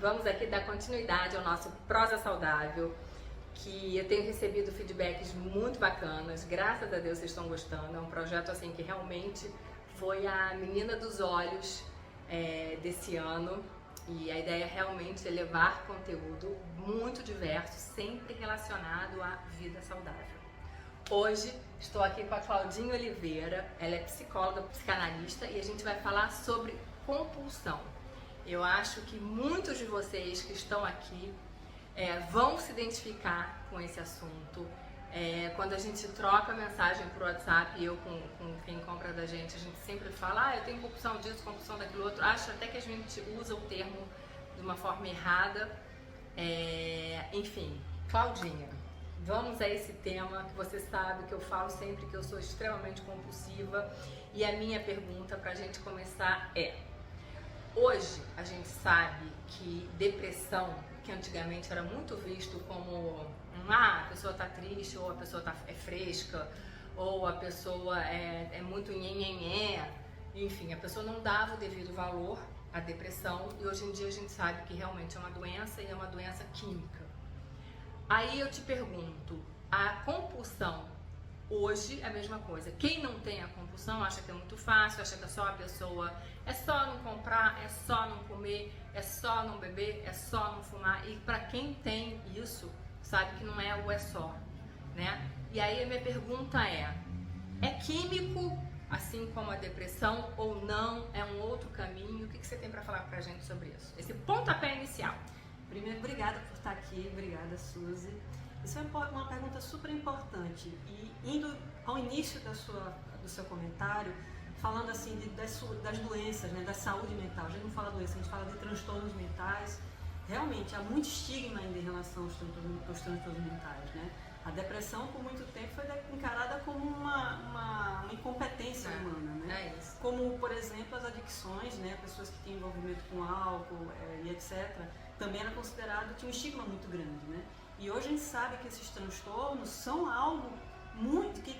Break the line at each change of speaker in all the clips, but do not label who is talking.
Vamos aqui dar continuidade ao nosso Prosa Saudável, que eu tenho recebido feedbacks muito bacanas, graças a Deus vocês estão gostando. É um projeto assim que realmente foi a menina dos olhos desse ano, e a ideia realmente é levar conteúdo muito diverso, sempre relacionado à vida saudável. Hoje estou aqui com a Claudinha Oliveira, ela é psicóloga, psicanalista, e a gente vai falar sobre compulsão. Eu acho que muitos de vocês que estão aqui vão se identificar com esse assunto. Quando a gente troca mensagem por WhatsApp, eu com quem compra da gente, a gente sempre fala, eu tenho compulsão disso, compulsão daquilo outro. Acho até que a gente usa o termo de uma forma errada. Enfim, Claudinha, vamos a esse tema que você sabe que eu falo sempre que eu sou extremamente compulsiva. E a minha pergunta para a gente começar hoje a gente sabe que depressão, que antigamente era muito visto como a pessoa tá triste, ou a pessoa é fresca, ou a pessoa é muito nhenhenhé, enfim, a pessoa não dava o devido valor à depressão, e hoje em dia a gente sabe que realmente é uma doença, e é uma doença química. Aí eu te pergunto, a compulsão hoje é a mesma coisa. Quem não tem a compulsão acha que é muito fácil, acha que é só a pessoa, é só não comprar, é só não comer, é só não beber, é só não fumar. E para quem tem isso, sabe que não é o só, né? E aí a minha pergunta é químico, assim como a depressão, ou não? É um outro caminho? O que você tem para falar pra gente sobre isso? Esse pontapé inicial.
Primeiro, obrigada por estar aqui, obrigada, Suzy. Isso é uma pergunta super importante, e indo ao início do seu comentário, falando assim das doenças, né, da saúde mental. A gente não fala doença, a gente fala de transtornos mentais. Realmente há muito estigma ainda em relação aos transtornos mentais, né? A depressão por muito tempo foi encarada como uma incompetência humana, né? Como, por exemplo, as adicções, né? Pessoas que tinham envolvimento com álcool e etc. também era considerado, tinha um estigma muito grande, né? E hoje a gente sabe que esses transtornos são algo muito que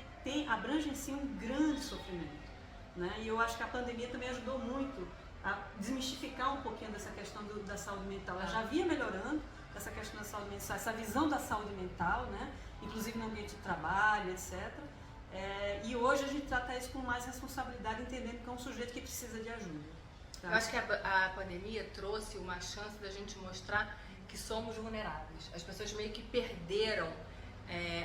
abrange em si um grande sofrimento, né? E eu acho que a pandemia também ajudou muito a desmistificar um pouquinho dessa questão da saúde mental. Ela já vinha melhorando essa questão da saúde mental, essa visão da saúde mental, né? Inclusive no ambiente de trabalho, etc. E hoje a gente trata isso com mais responsabilidade, entendendo que é um sujeito que precisa de ajuda. Tá?
Eu acho que a pandemia trouxe uma chance da gente mostrar que somos vulneráveis. As pessoas meio que perderam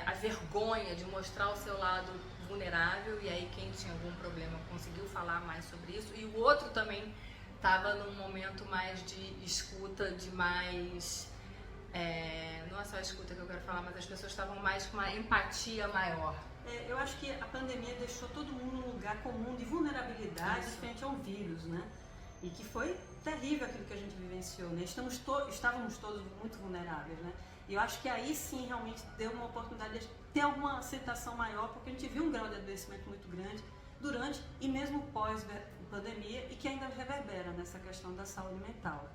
a vergonha de mostrar o seu lado vulnerável, e aí quem tinha algum problema conseguiu falar mais sobre isso, e o outro também estava num momento mais de escuta, de mais... não é só a escuta que eu quero falar, mas as pessoas estavam mais com uma empatia maior.
Eu acho que a pandemia deixou todo mundo num lugar comum de vulnerabilidade frente ao vírus, né? E que foi terrível aquilo que a gente vivenciou, né? Estávamos todos muito vulneráveis, né? E eu acho que aí sim realmente deu uma oportunidade de ter alguma aceitação maior, porque a gente viu um grau de adoecimento muito grande durante e mesmo pós-pandemia, e que ainda reverbera nessa questão da saúde mental,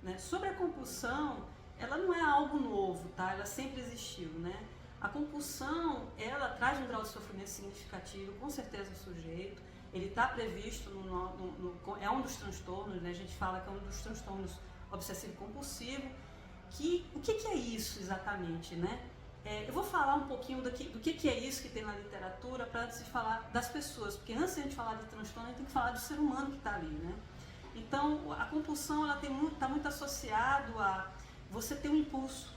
né? Sobre a compulsão, ela não é algo novo, tá? Ela sempre existiu, né? A compulsão, ela traz um grau de sofrimento significativo, com certeza o sujeito. Ele está previsto, é um dos transtornos, né? A gente fala que é um dos transtornos obsessivo-compulsivo. O que é isso exatamente, né? Eu vou falar um pouquinho do que é isso que tem na literatura, para antes de falar das pessoas, porque antes de a gente falar de transtorno, a gente tem que falar do ser humano que está ali, né? Então, a compulsão, ela está muito associado a você ter um impulso,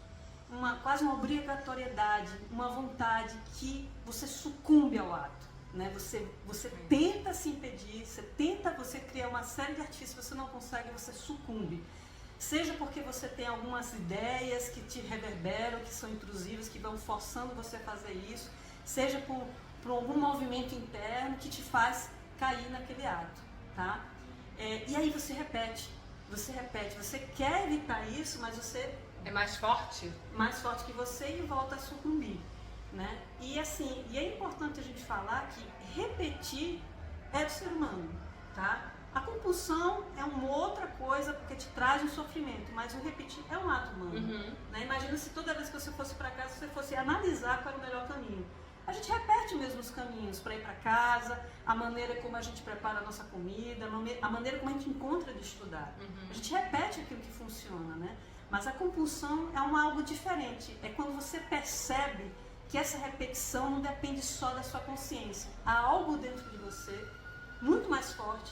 quase uma obrigatoriedade, uma vontade que você sucumbe ao ato, né? Você tenta se impedir, você cria uma série de artifícios, você não consegue, você sucumbe. Seja porque você tem algumas ideias que te reverberam, que são intrusivas, que vão forçando você a fazer isso, seja por algum movimento interno que te faz cair naquele ato, tá? E aí você repete, você quer evitar isso, mas você...
É mais forte?
Mais forte que você, e volta a sucumbir, né? E assim, é importante a gente falar que repetir é do ser humano, tá? A compulsão é uma outra coisa, porque te traz um sofrimento, mas o repetir é um ato humano, né? Imagina se toda vez que você fosse para casa, você fosse analisar qual era o melhor caminho. a gente repete mesmo os caminhos para ir para casa, a maneira como a gente prepara a nossa comida, a maneira como a gente encontra de estudar. A gente repete aquilo que funciona, né? Mas a compulsão é algo diferente. É quando você percebe que essa repetição não depende só da sua consciência. Há algo dentro de você, muito mais forte,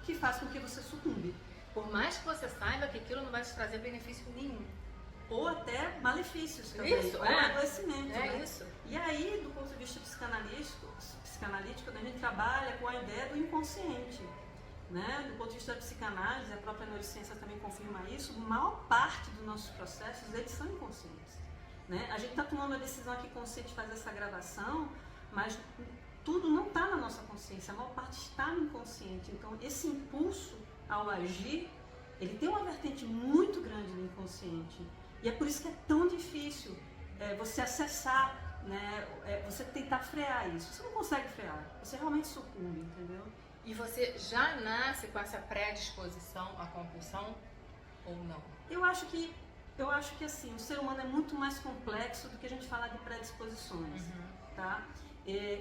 que faz com que você sucumbe.
Por mais que você saiba que aquilo não vai te trazer benefício nenhum.
Ou até malefícios também.
Isso,
ou adoecimento.
né? Isso.
E aí, do ponto de vista psicanalítico, a gente trabalha com a ideia do inconsciente. Né? Do ponto de vista da psicanálise, a própria neurociência também confirma isso, a maior parte dos nossos processos, eles são inconscientes. Né? A gente está tomando a decisão aqui consciente de fazer essa gravação, mas tudo não está na nossa consciência, a maior parte está no inconsciente. Então, esse impulso ao agir, ele tem uma vertente muito grande no inconsciente. E é por isso que é tão difícil você acessar, né? Você tentar frear isso. Você não consegue frear, você realmente sucumbe, entendeu?
E você já nasce com essa predisposição à compulsão ou não?
Eu acho que assim, o ser humano é muito mais complexo do que a gente falar de predisposições, tá?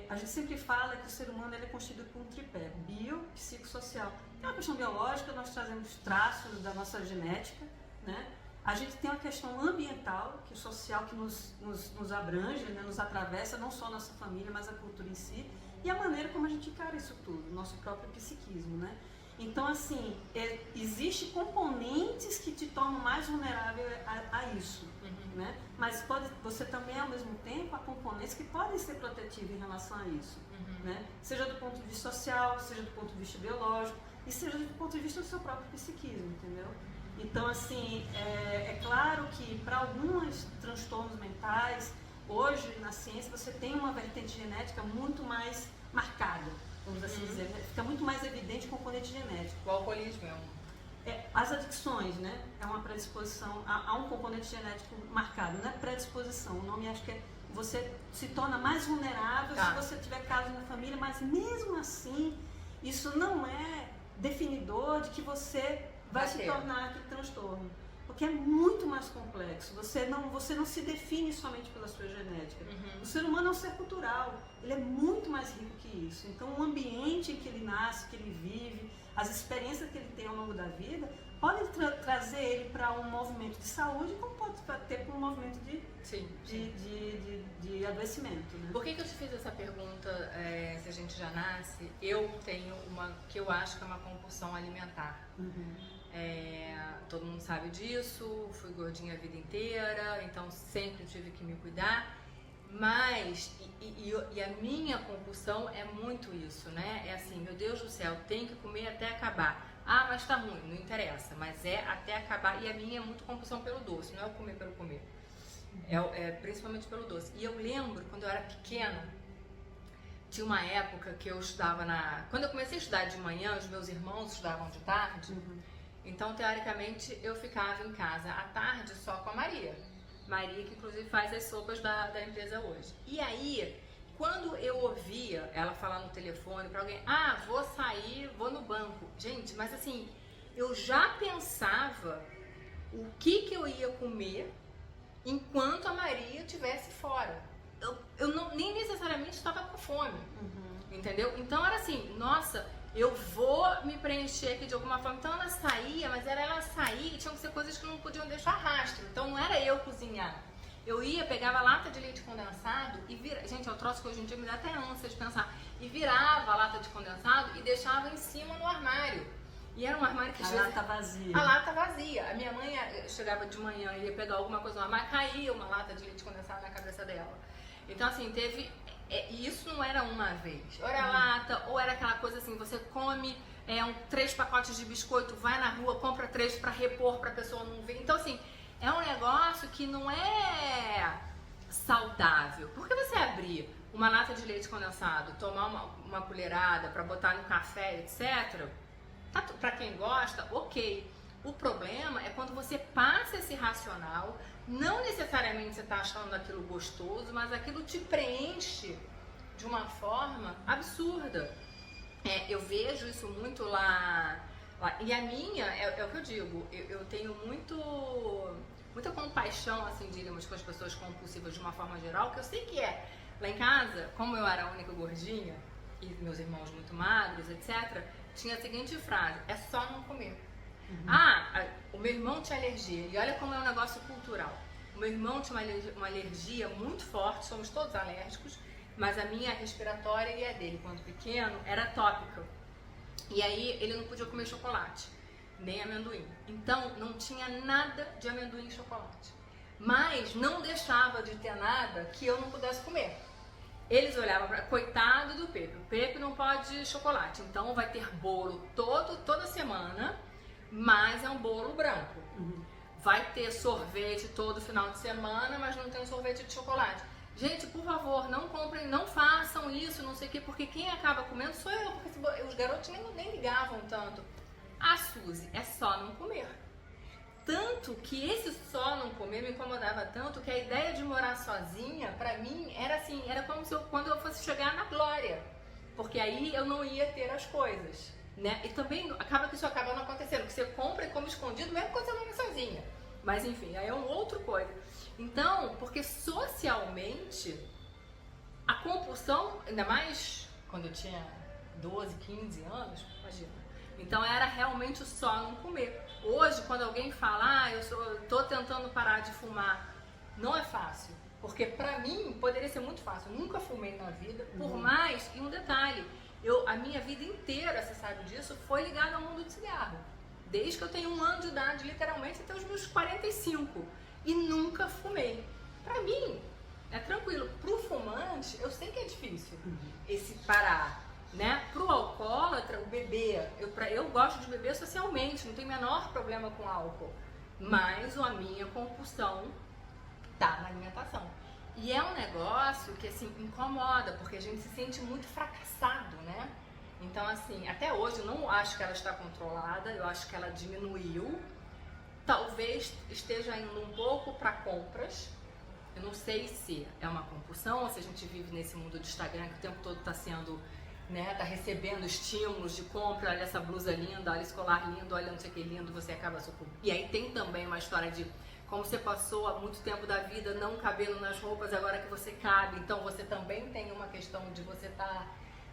A gente sempre fala que o ser humano ele é constituído por um tripé, bio, psicossocial. Tem uma questão biológica, nós trazemos traços da nossa genética, né? A gente tem uma questão ambiental, que é social, que nos abrange, né? Nos atravessa, não só a nossa família, mas a cultura em si, e a maneira como a gente encara isso tudo, nosso próprio psiquismo, né? Então, assim, existem componentes que te tornam mais vulnerável a isso, né? Mas você também, ao mesmo tempo, há componentes que podem ser protetivos em relação a isso, né? Seja do ponto de vista social, seja do ponto de vista biológico, e seja do ponto de vista do seu próprio psiquismo, entendeu? Então, assim, é claro que para alguns transtornos mentais, hoje, na ciência, você tem uma vertente genética muito mais marcada, vamos assim dizer, fica muito mais evidente o componente genético.
O alcoolismo é
as adicções, né? É uma predisposição, há um componente genético marcado, não é predisposição, o nome acho que é, você se torna mais vulnerável se você tiver casos na família, mas mesmo assim, isso não é definidor de que você vai se tornar aquele transtorno. Porque é muito mais complexo. Você não se define somente pela sua genética. O ser humano é um ser cultural. Ele é muito mais rico que isso. Então, o ambiente em que ele nasce, que ele vive, as experiências que ele tem ao longo da vida, podem trazer ele para um movimento de saúde, como pode ter para um movimento de adoecimento. Né?
Por que eu te fiz essa pergunta, se a gente já nasce? Eu tenho uma que eu acho que é uma compulsão alimentar. Todo mundo sabe disso, fui gordinha a vida inteira, então sempre tive que me cuidar, mas e a minha compulsão é muito isso, né? É assim, meu Deus do céu, tem que comer até acabar. Ah, mas tá ruim, não interessa, mas é até acabar. E a minha é muito compulsão pelo doce, não é o comer pelo comer, principalmente pelo doce. E eu lembro, quando eu era pequena, tinha uma época que eu estudava quando eu comecei a estudar de manhã, os meus irmãos estudavam de tarde. Então, teoricamente, eu ficava em casa à tarde só com a Maria. Maria, que inclusive faz as sopas da empresa hoje. E aí, quando eu ouvia ela falar no telefone para alguém, vou sair, vou no banco. Gente, mas assim, eu já pensava o que eu ia comer enquanto a Maria estivesse fora. Eu nem necessariamente estava com fome, entendeu? Então, era assim, nossa, eu vou me preencher aqui de alguma forma. Então ela saía, mas era ela sair e tinham que ser coisas que não podiam deixar rastro. Então não era eu cozinhar. Eu pegava lata de leite condensado e virava. Gente, é um troço que hoje em dia me dá até ânsia de pensar. E virava a lata de condensado e deixava em cima no armário. E era um armário que...
A lata vazia.
A lata vazia. A minha mãe chegava de manhã e ia pegar alguma coisa no armário, caía uma lata de leite condensado na cabeça dela. Então assim, teve... isso não era uma vez, ou era lata, ou era aquela coisa assim, você come 3 pacotes de biscoito, vai na rua, compra 3 para repor, para a pessoa não ver. Então assim, é um negócio que não é saudável. Porque você abrir uma lata de leite condensado, tomar uma colherada para botar no café, etc., para quem gosta, ok. O problema é quando você passa esse racional, não necessariamente você está achando aquilo gostoso, mas aquilo te preenche de uma forma absurda. Eu vejo isso muito lá. E a minha, é o que eu digo, eu tenho muita compaixão, assim, diríamos, com as pessoas compulsivas de uma forma geral, que eu sei que Lá em casa, como eu era a única gordinha, e meus irmãos muito magros, etc., tinha a seguinte frase: é só não comer. O meu irmão tinha alergia, e olha como é um negócio cultural. O meu irmão tinha uma alergia muito forte, somos todos alérgicos, mas a minha respiratória e a dele, quando pequeno, era tópica. E aí ele não podia comer chocolate, nem amendoim. Então não tinha nada de amendoim e chocolate. Mas não deixava de ter nada que eu não pudesse comer. Eles olhavam para coitado do Pepe. O Pepe não pode chocolate, então vai ter bolo toda semana, mas é um bolo branco. Vai ter sorvete todo final de semana, mas não tem um sorvete de chocolate. Gente, por favor, não comprem, não façam isso, não sei o quê, porque quem acaba comendo sou eu, porque os garotos nem ligavam tanto. A Suzy é só não comer. Tanto que esse só não comer me incomodava tanto que a ideia de morar sozinha, pra mim, era assim, era como se quando eu fosse chegar na glória. Porque aí eu não ia ter as coisas, né? E também acaba que isso acaba não acontecendo, que você compra e come escondido, mesmo quando você não é sozinha. Mas enfim, aí é uma outra coisa. Então, porque socialmente, a compulsão, ainda mais quando eu tinha 12, 15 anos, imagina. Então era realmente só não comer. Hoje, quando alguém fala, eu tô tentando parar de fumar, não é fácil. Porque pra mim, poderia ser muito fácil. Eu nunca fumei na vida, por mais, e um detalhe, a minha vida inteira, você sabe disso, foi ligada ao mundo do cigarro. Desde que eu tenho 1 ano de idade, literalmente, até os meus 45. E nunca fumei. Pra mim, é tranquilo. Pro fumante, eu sei que é difícil esse parar, né? Pro alcoólatra, o beber, eu gosto de beber socialmente, não tenho o menor problema com álcool. Mas a minha compulsão tá na alimentação. E é um negócio que, assim, incomoda, porque a gente se sente muito fracassado, né? Então, assim, até hoje eu não acho que ela está controlada, eu acho que ela diminuiu. Talvez esteja indo um pouco para compras. Eu não sei se é uma compulsão ou se a gente vive nesse mundo do Instagram que o tempo todo está sendo, né, tá recebendo estímulos de compra. Olha essa blusa linda, olha esse colar lindo, olha não sei o que lindo, você acaba sucumbindo. E aí tem também uma história de como você passou há muito tempo da vida não cabendo nas roupas, agora que você cabe. Então você também tem uma questão de você estar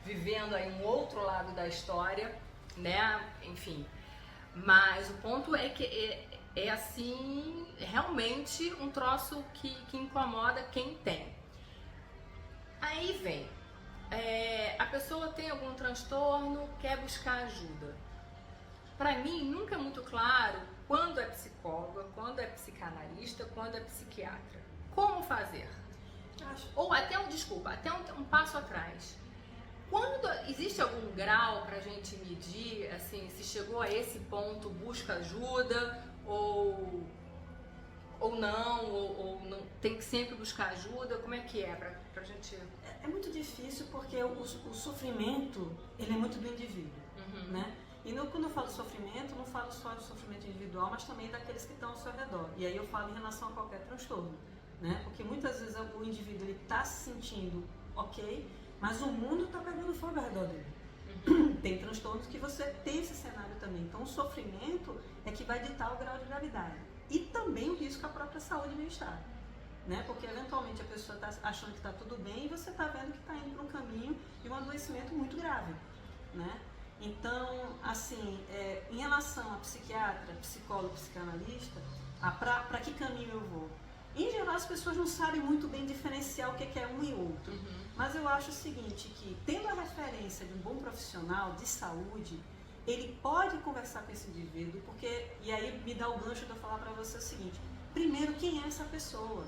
vivendo aí um outro lado da história, né? Enfim. Mas o ponto é que é assim, realmente um troço que incomoda quem tem. Aí vem, a pessoa tem algum transtorno, quer buscar ajuda. Pra mim, nunca é muito claro quando é psicóloga, quando é psicanalista, quando é psiquiatra. Como fazer? Ou até um passo atrás. Quando existe algum grau pra gente medir, assim, se chegou a esse ponto, busca ajuda, ou não, tem que sempre buscar ajuda, como é que é pra gente...
É muito difícil porque o sofrimento, ele é muito do indivíduo, né? E quando eu falo sofrimento, não falo só do sofrimento individual, mas também daqueles que estão ao seu redor. E aí eu falo em relação a qualquer transtorno, né? Porque muitas vezes o indivíduo está se sentindo ok, mas o mundo está pegando fogo ao redor dele. Tem transtornos que você tem esse cenário também. Então o sofrimento é que vai ditar o grau de gravidade. E também o risco à própria saúde e bem-estar, né? Porque eventualmente a pessoa está achando que está tudo bem e você está vendo que está indo para um caminho de um adoecimento muito grave, né? Então, assim, em relação a psiquiatra, psicólogo, psicanalista, para que caminho eu vou? Em geral, as pessoas não sabem muito bem diferenciar o que é um e outro. Mas eu acho o seguinte, que tendo a referência de um bom profissional de saúde, ele pode conversar com esse indivíduo, porque, e aí me dá o gancho de eu falar para você o seguinte: primeiro, quem é essa pessoa?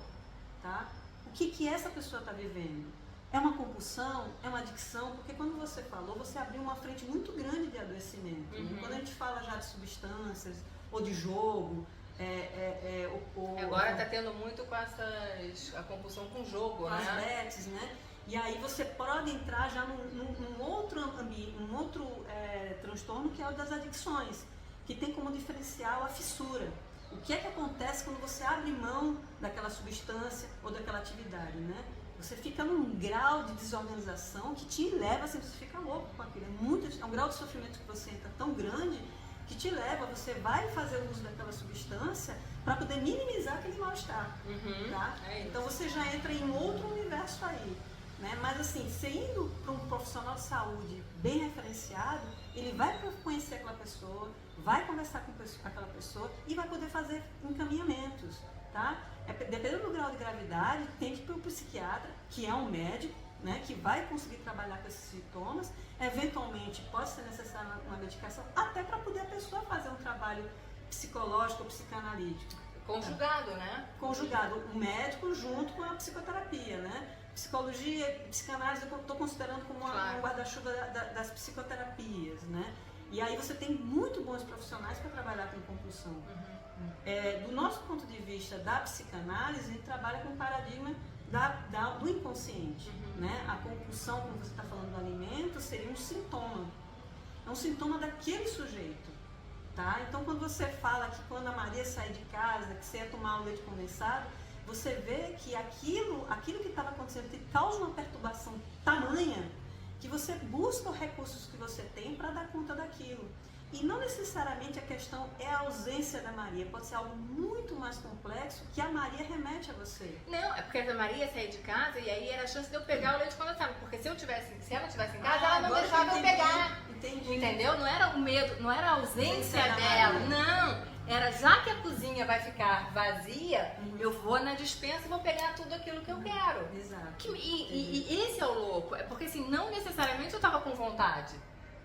Tá? O que essa pessoa está vivendo? É uma compulsão? É uma adicção? Porque quando você falou, você abriu uma frente muito grande de adoecimento. Quando a gente fala já de substâncias ou de jogo,
agora está tendo muito com a compulsão com jogo,
né?
As
bets, né? E aí você pode entrar já num outro ambiente, transtorno, que é o das adicções, que tem como diferencial a fissura. O que é que acontece quando você abre mão daquela substância ou daquela atividade, né? Você fica num grau de desorganização que te leva, assim, você fica louco com aquilo. É um grau de sofrimento que você entra tão grande que te leva, você vai fazer o uso daquela substância para poder minimizar aquele mal-estar. Tá? Então você já entra em outro universo aí. né? Mas assim, você indo para um profissional de saúde bem referenciado, ele vai conhecer aquela pessoa, vai conversar com aquela pessoa e vai poder fazer encaminhamentos, tá? Dependendo do grau de gravidade, tem que ir para o psiquiatra, que é um médico, né, que vai conseguir trabalhar com esses sintomas. Eventualmente pode ser necessária uma medicação, até para poder a pessoa fazer um trabalho psicológico ou psicanalítico.
Conjugado, né?
Conjugado, o médico junto com a psicoterapia, né? Psicologia, psicanálise eu estou considerando como um guarda-chuva das psicoterapias, né? E aí você tem muito bons profissionais para trabalhar com compulsão. Do nosso ponto de vista da psicanálise, a gente trabalha com o paradigma do inconsciente, né? A compulsão, como você está falando do alimento, seria um sintoma. É um sintoma daquele sujeito, tá? Então, quando você fala que quando a Maria sai de casa, que você ia tomar o leite condensado, você vê que aquilo que estava acontecendo te causa uma perturbação tamanha que você busca os recursos que você tem para dar conta daquilo. E não necessariamente a questão é a ausência da Maria, pode ser algo muito mais complexo que a Maria remete a você.
Não, é porque a Maria saía de casa e aí era a chance de eu pegar o leite condensado, porque se ela estivesse em casa, ela não deixava eu pegar.
Entendi.
Entendeu? Não era o medo, não era a ausência dela, não. Era já que a cozinha vai ficar vazia, eu vou na despensa e vou pegar tudo aquilo que eu quero.
Exato.
E esse é o louco, é porque assim, não necessariamente eu tava com vontade.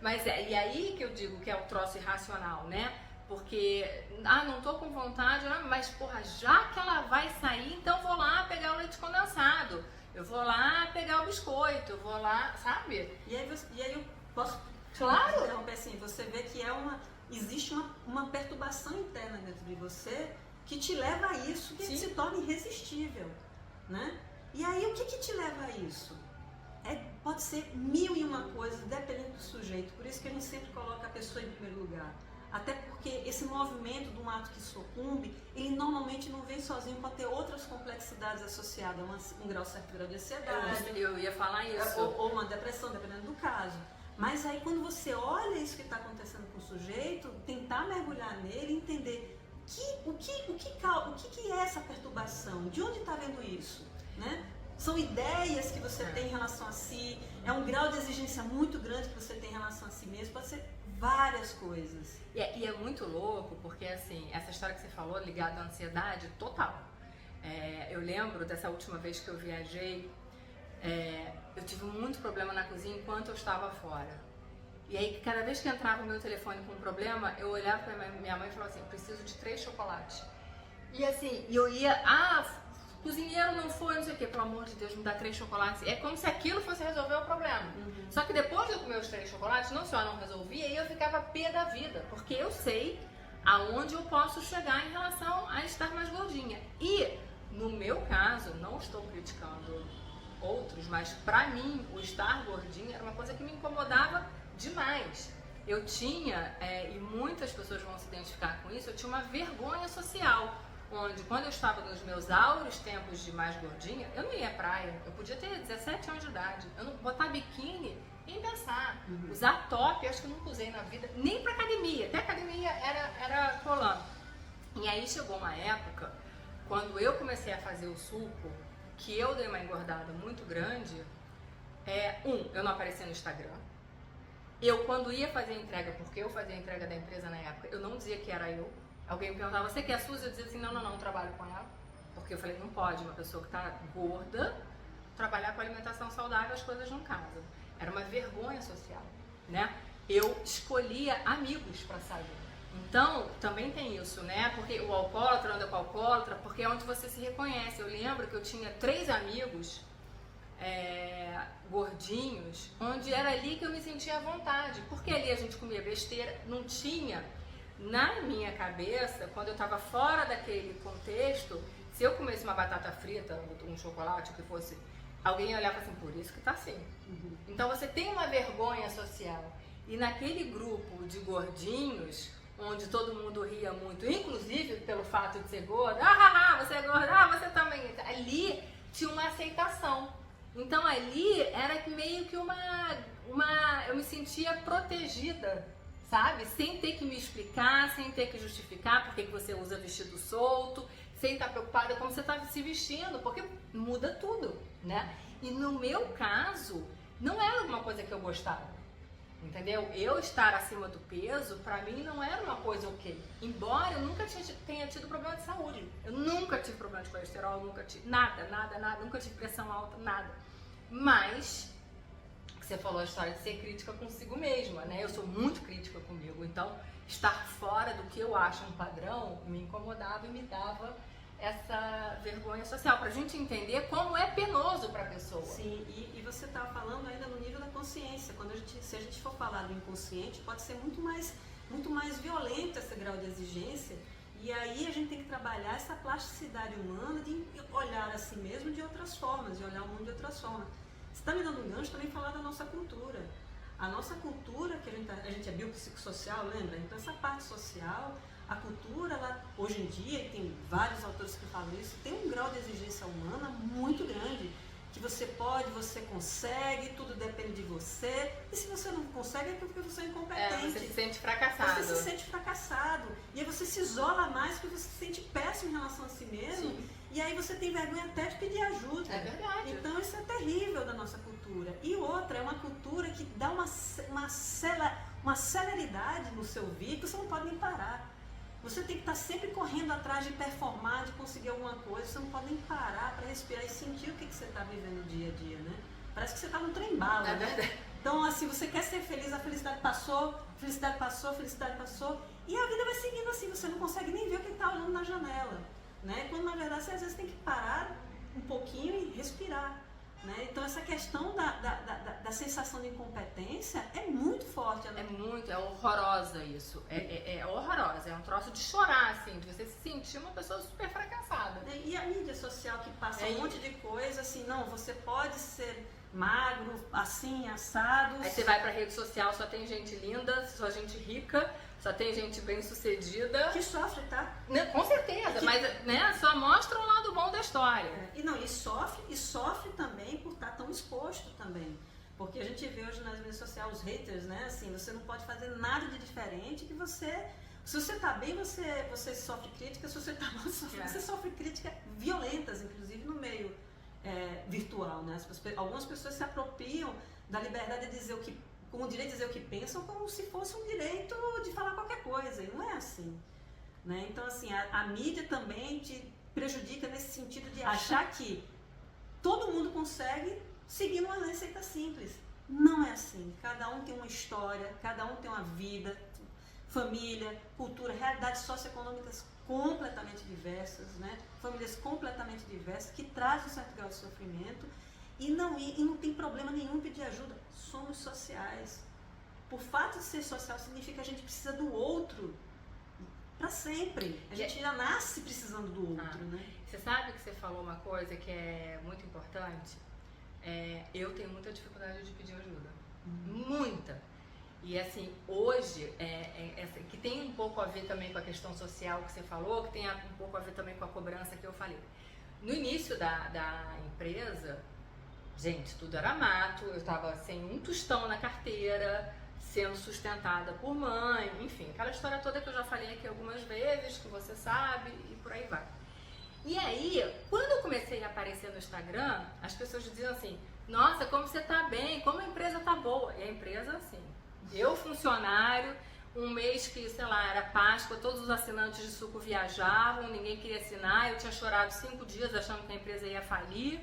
Mas e aí que eu digo que é o troço irracional, né? Porque, não tô com vontade, mas porra, já que ela vai sair, então vou lá pegar o leite condensado, eu vou lá pegar o biscoito, eu vou lá, sabe?
E aí eu posso interromper assim, você vê que existe uma perturbação interna dentro de você que te leva a isso, que se torna irresistível, né? E aí o que te leva a isso? Pode ser 1001 coisas, dependendo do sujeito. Por isso que a gente sempre coloca a pessoa em primeiro lugar. Até porque esse movimento de um ato que sucumbe, ele normalmente não vem sozinho, pode ter outras complexidades associadas a um grau certo grau de ansiedade.
Eu ia falar isso.
Ou uma depressão, dependendo do caso. Mas aí quando você olha isso que está acontecendo com o sujeito, tentar mergulhar nele, entender o que é essa perturbação, de onde está vendo isso, né? São ideias que você tem em relação a si, é um grau de exigência muito grande que você tem em relação a si mesmo, pode ser várias coisas.
E é muito louco, porque assim, essa história que você falou ligada à ansiedade, total. Eu lembro dessa última vez que eu viajei, eu tive muito problema na cozinha enquanto eu estava fora. E aí, cada vez que entrava o meu telefone com um problema, eu olhava para minha mãe e falava assim, eu preciso de 3 chocolates. E assim, eu ia, cozinheiro não foi, não sei o que, pelo amor de Deus, me dá 3 chocolates. É como se aquilo fosse resolver o problema. Só que depois de eu comer os 3 chocolates, não só não resolvia, e eu ficava pé da vida, porque eu sei aonde eu posso chegar em relação a estar mais gordinha. E, no meu caso, não estou criticando outros, mas pra mim, o estar gordinha era uma coisa que me incomodava demais. Eu tinha, e muitas pessoas vão se identificar com isso, eu tinha uma vergonha social. Onde, quando eu estava nos meus áureos tempos de mais gordinha, eu não ia à praia. Eu podia ter 17 anos de idade. Eu não botar biquíni nem pensar. Usar top, eu acho que eu nunca usei na vida, nem pra academia. Até academia era colando. E aí chegou uma época, quando eu comecei a fazer o suco, que eu dei uma engordada muito grande. Eu não aparecia no Instagram. Eu, quando ia fazer a entrega, porque eu fazia a entrega da empresa na época, eu não dizia que era eu. Alguém me perguntava, você que é a Suzy? Eu dizia assim, não trabalho com ela. Porque eu falei, não pode uma pessoa que está gorda trabalhar com alimentação saudável, as coisas não casam. Era uma vergonha social, né? Eu escolhia amigos para sair. Então, também tem isso, né? Porque o alcoólatra anda com o alcoólatra, porque é onde você se reconhece. Eu lembro que eu tinha 3 amigos gordinhos, onde era ali que eu me sentia à vontade. Porque ali a gente comia besteira, não tinha... Na minha cabeça, quando eu estava fora daquele contexto, se eu comesse uma batata frita, um chocolate, o que fosse, alguém ia olhar e falar assim, por isso que tá assim. Então você tem uma vergonha social. E naquele grupo de gordinhos, onde todo mundo ria muito, inclusive pelo fato de ser gorda, você é gorda, você também. Ali tinha uma aceitação. Então ali era meio que eu me sentia protegida, sabe? Sem ter que me explicar, sem ter que justificar por que você usa vestido solto, sem estar preocupada como você está se vestindo, porque muda tudo, né? E no meu caso, não era uma coisa que eu gostava. Entendeu? Eu estar acima do peso, pra mim, não era uma coisa ok. Embora eu nunca tenha tido problema de saúde. Eu nunca tive problema de colesterol, nunca tive nada, nunca tive pressão alta, nada. Mas, você falou a história de ser crítica consigo mesma, né? Eu sou muito crítica comigo, então estar fora do que eu acho um padrão me incomodava e me dava essa vergonha social, pra gente entender como é penoso pra pessoa.
Sim, e você estava falando ainda no nível da consciência. Se a gente for falar do inconsciente, pode ser muito mais violento esse grau de exigência. E aí a gente tem que trabalhar essa plasticidade humana de olhar a si mesmo de outras formas, de olhar o mundo de outras formas. Você está me dando um gancho também falar da nossa cultura. A nossa cultura, que a gente é biopsicossocial, lembra? Então essa parte social, a cultura, ela, hoje em dia, e tem vários autores que falam isso, tem um grau de exigência humana muito grande. Que você pode, você consegue, tudo depende de você. E se você não consegue, é porque você é incompetente.
Você se sente fracassado.
Você se sente fracassado. E aí você se isola mais porque você se sente péssimo em relação a si mesmo.
Sim.
E aí você tem vergonha até de pedir ajuda.
É verdade.
Então isso é terrível da nossa cultura. E outra, é uma cultura que dá uma celeridade no seu vir que você não pode nem parar. Você tem que estar sempre correndo atrás de performar, de conseguir alguma coisa. Você não pode nem parar para respirar e sentir o que você está vivendo dia a dia, né? Parece que você está num trem-bala, né? Então, assim, você quer ser feliz, a felicidade passou, felicidade passou, felicidade passou. E a vida vai seguindo assim, você não consegue nem ver o que está olhando na janela, né? Quando, na verdade, você às vezes tem que parar um pouquinho e respirar. Né? Então essa questão da sensação de incompetência é muito forte.
É horrorosa isso. É horrorosa, é um troço de chorar, assim, de você se sentir uma pessoa super fracassada.
E a mídia social que passa um monte de coisa, assim, não, você pode ser magro, assim, assado.
Aí você vai pra rede social, só tem gente linda, só gente rica, só tem gente bem sucedida.
Que sofre, tá?
Com certeza, mas né, só mostra um lado bom da história.
E sofre também por estar tão exposto também. Porque a gente vê hoje nas redes sociais os haters, né? Assim, você não pode fazer nada de diferente que você... Se você tá bem, você sofre críticas, se você tá mal, você sofre críticas violentas, inclusive no meio virtual, né? Algumas pessoas se apropriam da liberdade de dizer como direito de dizer o que pensam, como se fosse um direito de falar qualquer coisa, e não é assim, né? Então, assim, a mídia também te prejudica nesse sentido de achar que todo mundo consegue seguir uma receita simples. Não é assim. Cada um tem uma história, cada um tem uma vida, família, cultura, realidades socioeconômicas completamente diversas, né? Famílias completamente diversas, que trazem um certo grau de sofrimento e não tem problema nenhum pedir ajuda. Somos sociais. Por fato de ser social, significa que a gente precisa do outro para sempre. A gente já nasce precisando do outro, né?
Você sabe que você falou uma coisa que é muito importante? Eu tenho muita dificuldade de pedir ajuda. Muita. E assim, hoje, que tem um pouco a ver também com a questão social que você falou, que tem um pouco a ver também com a cobrança que eu falei. No início da empresa, gente, tudo era mato, eu estava sem um tostão na carteira, sendo sustentada por mãe, enfim, aquela história toda que eu já falei aqui algumas vezes, que você sabe, e por aí vai. E aí, quando eu comecei a aparecer no Instagram, as pessoas diziam assim, nossa, como você tá bem, como a empresa tá boa. E a empresa, assim, eu funcionário, um mês que, sei lá, era Páscoa, todos os assinantes de suco viajavam, ninguém queria assinar, eu tinha chorado 5 dias achando que a empresa ia falir.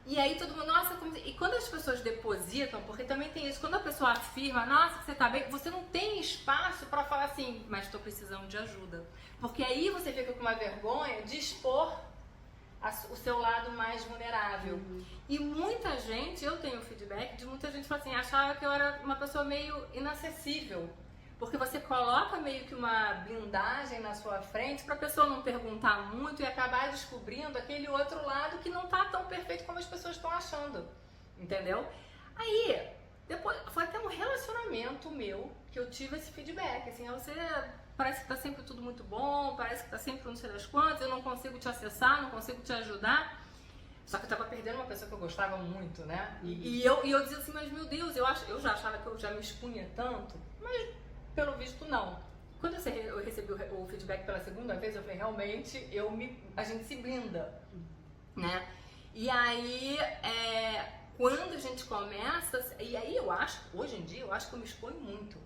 E aí todo mundo, nossa, e quando as pessoas depositam, porque também tem isso, quando a pessoa afirma, nossa, você tá bem, você não tem espaço pra falar assim, mas tô precisando de ajuda. Porque aí você fica com uma vergonha de expor o seu lado mais vulnerável. E muita gente, eu tenho feedback de muita gente assim, achava que eu era uma pessoa meio inacessível. Porque você coloca meio que uma blindagem na sua frente pra pessoa não perguntar muito e acabar descobrindo aquele outro lado que não tá tão perfeito como as pessoas estão achando. Entendeu? Aí, depois, foi até um relacionamento meu que eu tive esse feedback. Assim, você parece que tá sempre tudo muito bom, parece que tá sempre não sei das quantas, eu não consigo te acessar, não consigo te ajudar. Só que eu tava perdendo uma pessoa que eu gostava muito, né? E eu dizia assim, mas meu Deus, eu já achava que eu já me expunha tanto, mas pelo visto não. Quando eu recebi o feedback pela segunda vez, eu falei, realmente, a gente se blinda, né? E aí, quando a gente começa, e aí eu acho, hoje em dia, eu acho que eu me exponho muito.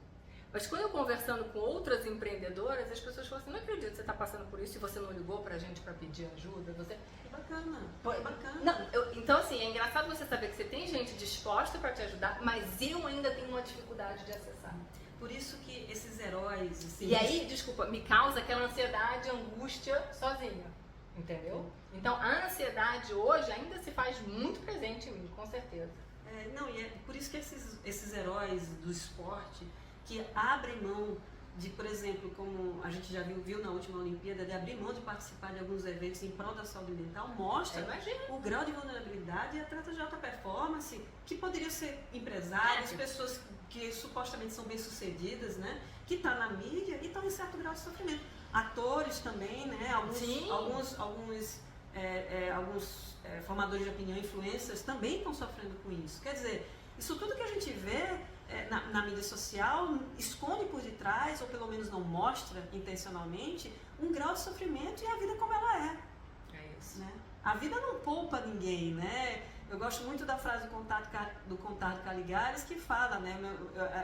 Mas quando eu conversando com outras empreendedoras, as pessoas falam assim, não acredito que você está passando por isso e você não ligou pra gente pra pedir ajuda. Você...
Bacana, bacana.
Não, então assim, é engraçado você saber que você tem gente disposta pra te ajudar, mas eu ainda tenho uma dificuldade de acessar.
Por isso que esses heróis... Assim,
e aí, desculpa, me causa aquela ansiedade, angústia sozinha, entendeu? Então a ansiedade hoje ainda se faz muito presente em mim, com certeza.
Não, e é por isso que esses heróis do esporte que abrem mão de, por exemplo, como a gente já viu na última Olimpíada, de abrir mão de participar de alguns eventos em prol da saúde mental, mostra o grau de vulnerabilidade e atletas de alta performance, que poderiam ser empresários, pessoas que supostamente são bem-sucedidas, né? Que estão na mídia e estão em certo grau de sofrimento. Atores também, né? Alguns formadores de opinião, influencers, também estão sofrendo com isso. Quer dizer, isso tudo que a gente vê na mídia social esconde por detrás, ou pelo menos não mostra intencionalmente, um grau de sofrimento e a vida como ela é.
É isso.
Né? A vida não poupa ninguém, né? Eu gosto muito da frase do Contato Caligares, que fala, né?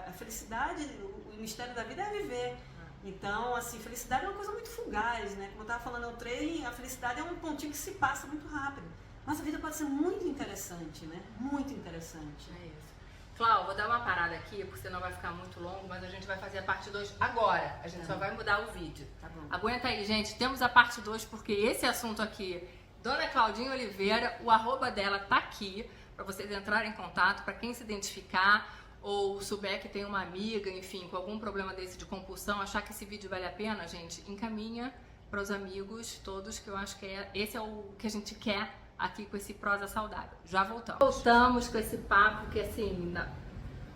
A felicidade, o mistério da vida é viver. Então, assim, felicidade é uma coisa muito fugaz, né? Como eu estava falando no trem, a felicidade é um pontinho que se passa muito rápido. Mas a vida pode ser muito interessante, né? Muito interessante.
É isso. Clau, vou dar uma parada aqui, porque senão vai ficar muito longo, mas a gente vai fazer a parte 2 agora. A gente só vai mudar o vídeo.
Tá bom.
Aguenta aí, gente. Temos a parte 2, porque esse assunto aqui, Dona Claudinha Oliveira, o arroba dela tá aqui, para vocês entrarem em contato, para quem se identificar, ou souber que tem uma amiga, enfim, com algum problema desse de compulsão, achar que esse vídeo vale a pena, gente, encaminha para os amigos todos, que eu acho que esse é o que a gente quer aqui com esse Prosa Saudável. Já voltamos. Voltamos com esse papo que, assim,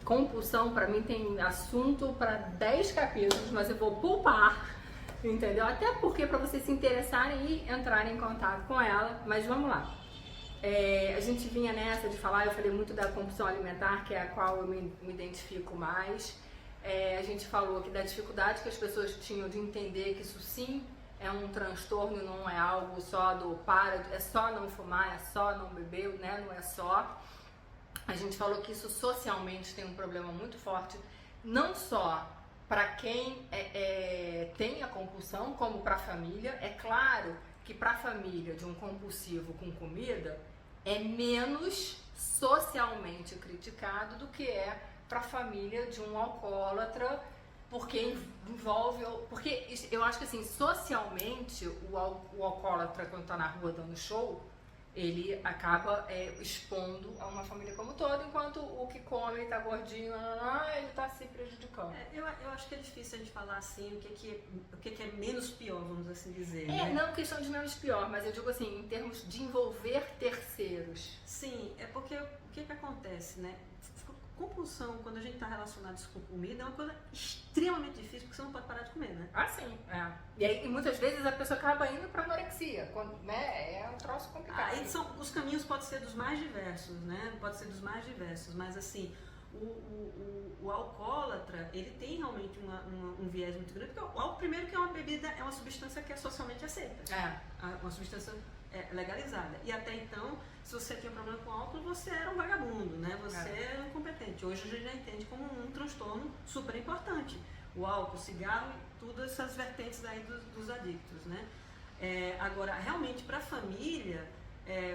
compulsão para mim tem assunto para 10 capítulos, mas eu vou poupar, entendeu? Até porque para vocês se interessarem e entrarem em contato com ela, mas vamos lá. A gente vinha nessa de falar, eu falei muito da compulsão alimentar, que é a qual eu me identifico mais. A gente falou aqui da dificuldade que as pessoas tinham de entender que isso sim é um transtorno, não é algo só é só não fumar, é só não beber, né? Não é só. A gente falou que isso socialmente tem um problema muito forte, não só para quem tem a compulsão, como para a família. É claro que para a família de um compulsivo com comida é menos socialmente criticado do que é para a família de um alcoólatra, porque eu acho que assim, socialmente o alcoólatra, quando está na rua dando show, ele acaba expondo a uma família como toda, enquanto o que come e tá gordinho, ele tá se prejudicando.
Eu acho que é difícil a gente falar assim, o que é menos pior, vamos assim dizer. Né?
Não questão de menos pior, mas eu digo assim, em termos de envolver terceiros.
Sim, é porque o que acontece, né? Compulsão, quando a gente está relacionado com comida, é uma coisa extremamente difícil, porque você não pode parar de comer, né?
Ah, sim. E aí, muitas vezes, a pessoa acaba indo para anorexia, né? É um troço complicado.
Os caminhos podem ser dos mais diversos, né? Pode ser dos mais diversos, mas assim, o alcoólatra, ele tem realmente um viés muito grande, porque o álcool, primeiro, que é uma bebida, é uma substância que é socialmente aceita. Uma substância legalizada. E até então, se você tinha problema com álcool, você era um vagabundo, né? Você era incompetente. Hoje a gente já entende como um transtorno super importante. O álcool, o cigarro, todas essas vertentes aí dos adictos, né? Agora, realmente, para a família,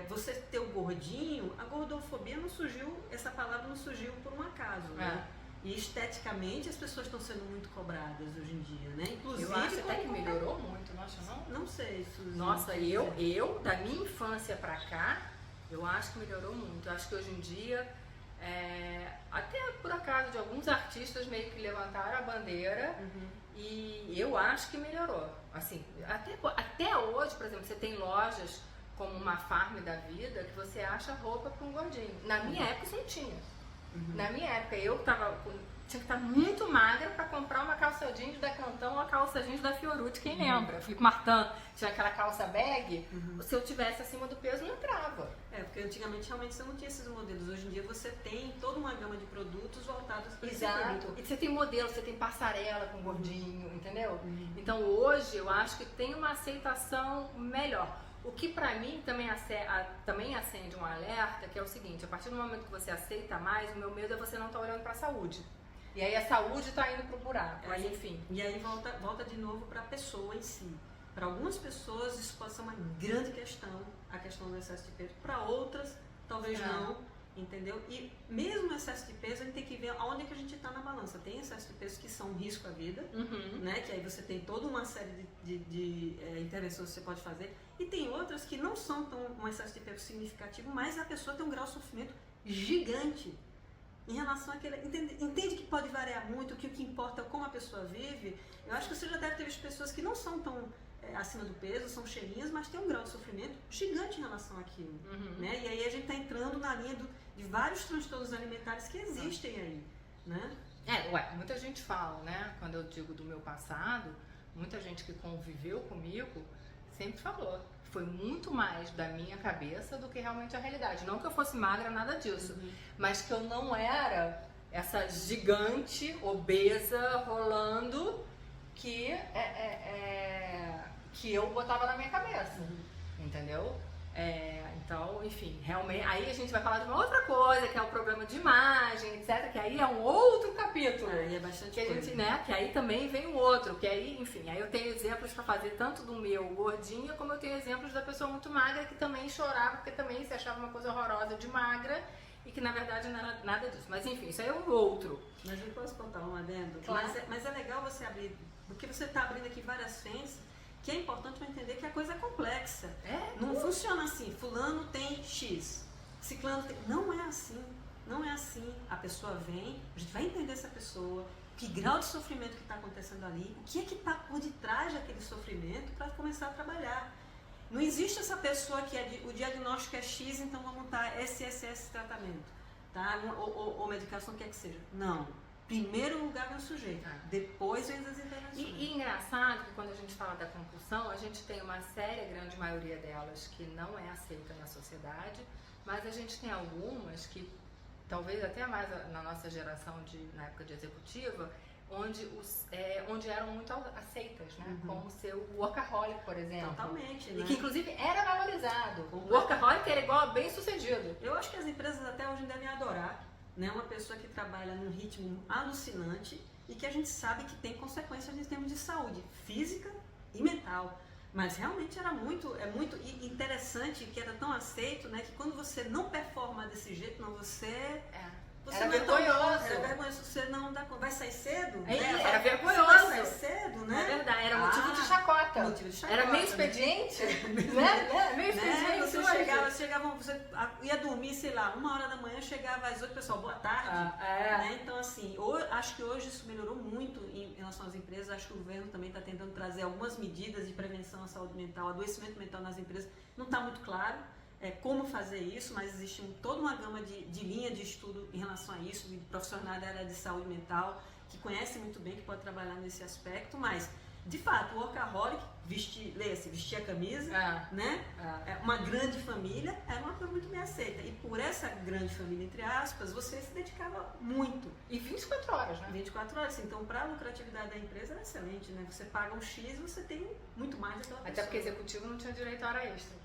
você ter o gordinho, a gordofobia não surgiu, essa palavra não surgiu por um acaso, né? E esteticamente as pessoas estão sendo muito cobradas hoje em dia, né? Inclusive,
eu acho até que melhorou muito, não acha não?
Não sei, Suzy.
Nossa, eu da minha infância pra cá, eu acho que melhorou muito. Eu acho que hoje em dia, até por acaso de alguns artistas meio que levantaram a bandeira, e eu acho que melhorou. Assim, até hoje, por exemplo, você tem lojas como uma Farm da vida que você acha roupa para um gordinho. Na minha época isso não tinha. Na minha época eu tinha que estar muito magra para comprar uma calça jeans da Cantão ou uma calça jeans da Fiorucci, quem lembra? Filipe Martin tinha aquela calça bag, se eu tivesse acima do peso não entrava.
Porque antigamente realmente você não tinha esses modelos. Hoje em dia você tem toda uma gama de produtos voltados para esse público.
E você tem modelo, você tem passarela com gordinho, entendeu? Então hoje eu acho que tem uma aceitação melhor. O que pra mim também acende um alerta, que é o seguinte, a partir do momento que você aceita mais, o meu medo é você não estar olhando pra saúde. E aí a saúde tá indo pro buraco, mas enfim.
E aí volta de novo pra pessoa em si. Para algumas pessoas isso pode ser uma grande questão, a questão do excesso de peso. Para outras, talvez não, entendeu? E mesmo o excesso de peso, a gente tem que ver aonde é que a gente está na balança. Tem excesso de peso que são um risco à vida, né? Que aí você tem toda uma série de intervenções que você pode fazer. E tem outras que não são um excesso de peso significativo, mas a pessoa tem um grau de sofrimento gigante em relação àquele... Entende que pode variar muito, que o que importa é como a pessoa vive. Eu acho que você já deve ter visto pessoas que não são tão acima do peso, são cheinhas, mas tem um grau de sofrimento gigante em relação àquilo. Né? E aí a gente está entrando na linha de vários transtornos alimentares que existem aí. Né?
Muita gente fala, né? Quando eu digo do meu passado, muita gente que conviveu comigo sempre falou. Foi muito mais da minha cabeça do que realmente a realidade. Não que eu fosse magra, nada disso. Mas que eu não era essa gigante, obesa, rolando, que eu botava na minha cabeça. Entendeu? Então, enfim, realmente... Aí a gente vai falar de uma outra coisa, que é o problema de imagem, etc. Que aí é um outro capítulo.
Aí é bastante
que a gente, né? Que aí também vem um outro. Que aí, enfim, aí eu tenho exemplos pra fazer tanto do meu gordinha, como eu tenho exemplos da pessoa muito magra que também chorava, porque também se achava uma coisa horrorosa de magra e que na verdade não era nada disso. Mas enfim, isso aí é um outro.
Mas eu posso contar um adendo?
Claro.
Mas é legal você abrir, porque você está abrindo aqui várias frentes, que é importante para entender que a coisa é complexa. Não funciona assim, fulano tem X, ciclano tem... Não é assim, não é assim. A pessoa vem, a gente vai entender essa pessoa, que grau de sofrimento que está acontecendo ali, o que é que está por detrás daquele sofrimento para começar a trabalhar. Não existe essa pessoa que o diagnóstico é X, então vamos dar esse tratamento, tá? Ou medicação, o que é que seja. Não. Primeiro lugar vem o sujeito, depois vem as intervenções.
E engraçado que quando a gente fala da compulsão, a gente tem uma séria, grande maioria delas que não é aceita na sociedade, mas a gente tem algumas que, talvez até mais na nossa geração, na época de executiva, onde eram muito aceitas, né? Como ser o workaholic, por exemplo.
Totalmente, né?
E que inclusive era valorizado. O workaholic era igual a bem sucedido.
Eu acho que as empresas até hoje devem adorar, né? Uma pessoa que trabalha num ritmo alucinante e que a gente sabe que tem consequências em termos de saúde física e mental. Mas realmente era muito interessante, que era tão aceito, né? Que quando você não performa desse jeito, você
era vergonhoso.
Era vergonhoso. Você não dá conta. Vai sair cedo?
Era vergonhoso.
Vai sair cedo, né?
É verdade, era motivo de chacota. Era meio expediente, né? Meio expediente.
Você você ia dormir, sei lá, 1h da manhã, chegava às 8, pessoal, boa tarde. Né? Então, assim, acho que hoje isso melhorou muito em relação às empresas. Acho que o governo também está tentando trazer algumas medidas de prevenção à saúde mental, adoecimento mental nas empresas. Não está muito claro como fazer isso, mas existe toda uma gama de linha de estudo em relação a isso, de profissionais da área de saúde mental, que conhecem muito bem, que pode trabalhar nesse aspecto, mas, de fato, o workaholic, vestir a camisa, né? Uma grande família, era uma coisa muito bem aceita. E por essa grande família, entre aspas, você se dedicava muito.
E 24 horas, né?
24 horas. Então, para a lucratividade da empresa, é excelente, né? Você paga um X, você tem muito mais daquela pessoa.
Até porque executivo não tinha direito a hora extra.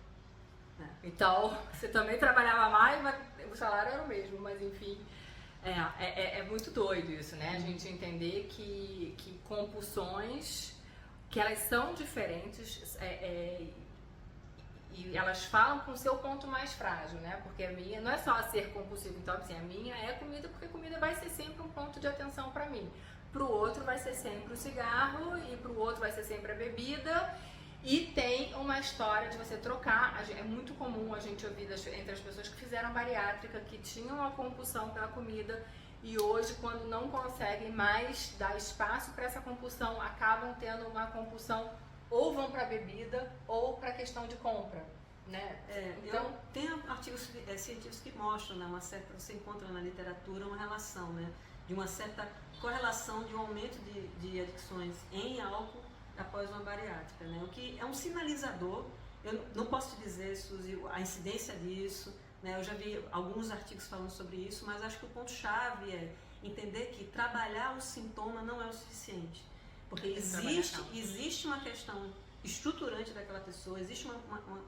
Então, você também trabalhava mais, mas o salário era o mesmo, mas enfim, é muito doido isso, né? A gente entender que compulsões, que elas são diferentes e elas falam com o seu ponto mais frágil, né? Porque a minha não é só ser compulsivo, então assim, a minha é comida, porque comida vai ser sempre um ponto de atenção pra mim. Pro outro vai ser sempre o cigarro e pro outro vai ser sempre a bebida. E tem uma história de você trocar, é muito comum a gente ouvir entre as pessoas que fizeram bariátrica, que tinham uma compulsão pela comida e hoje, quando não conseguem mais dar espaço para essa compulsão, acabam tendo uma compulsão ou vão para a bebida ou para a questão de compra, né?
Então, tem artigos científicos que mostram, né, você encontra na literatura uma relação, né, de uma certa correlação de um aumento de adicções em álcool após uma bariátrica, né? O que é um sinalizador. Eu não posso te dizer, Suzy, a incidência disso, né? Eu já vi alguns artigos falando sobre isso, mas acho que o ponto-chave é entender que trabalhar o sintoma não é o suficiente, porque existe uma questão estruturante daquela pessoa, existe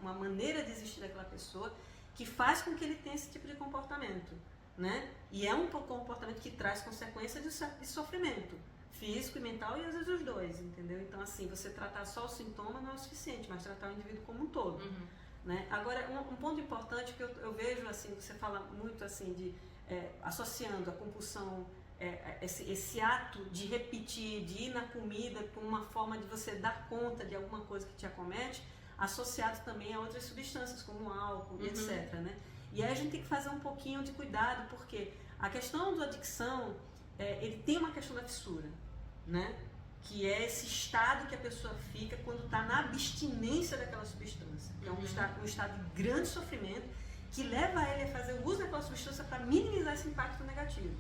uma maneira de existir daquela pessoa que faz com que ele tenha esse tipo de comportamento, né? E é um comportamento que traz consequências de sofrimento físico e mental, e às vezes os dois, entendeu? Então, assim, você tratar só o sintoma não é o suficiente, mas tratar o indivíduo como um todo, né? Agora, um ponto importante que eu vejo, assim, você fala muito, assim, de associando a compulsão, esse ato de repetir, de ir na comida com uma forma de você dar conta de alguma coisa que te acomete, associado também a outras substâncias, como álcool, etc, né? E aí a gente tem que fazer um pouquinho de cuidado, porque a questão da adicção, ele tem uma questão da fissura, né? Que é esse estado que a pessoa fica quando está na abstinência daquela substância. Então, um estado de grande sofrimento que leva ele a fazer o uso daquela substância para minimizar esse impacto negativo,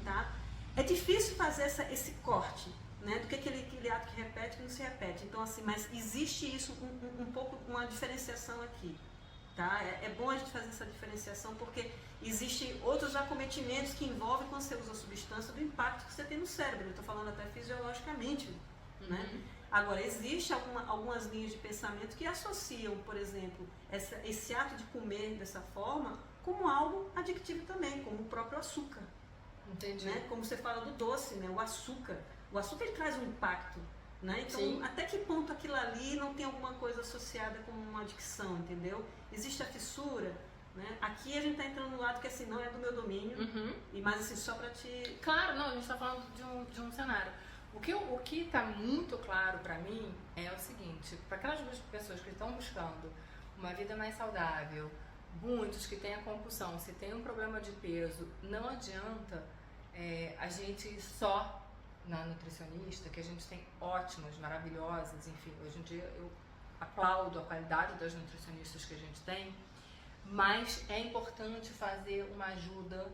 tá? É difícil fazer esse corte, né? Do que aquele ato que repete que não se repete. Então, assim, mas existe isso um pouco, uma diferenciação aqui, tá? É bom a gente fazer essa diferenciação porque existem outros acometimentos que envolvem quando você usa a substância do impacto que você tem no cérebro. Eu estou falando até fisiologicamente, né? Agora, existe algumas linhas de pensamento que associam, por exemplo, esse ato de comer dessa forma como algo adictivo também, como o próprio açúcar.
Entendi.
Né? Como você fala do doce, né? O açúcar ele traz um impacto, né? Então,
Sim.
Até que ponto aquilo ali não tem alguma coisa associada com uma adicção, entendeu? Existe a fissura, né? Aqui a gente está entrando no lado que assim, não é do meu domínio, mas assim, só para te...
Claro, não, a gente está falando de um cenário. O que está muito claro para mim é o seguinte, para aquelas pessoas que estão buscando uma vida mais saudável, muitos que têm a compulsão, se tem um problema de peso, não adianta a gente ir só na nutricionista, que a gente tem ótimas, maravilhosas, enfim, hoje em dia eu aplaudo a qualidade das nutricionistas que a gente tem, mas é importante fazer uma ajuda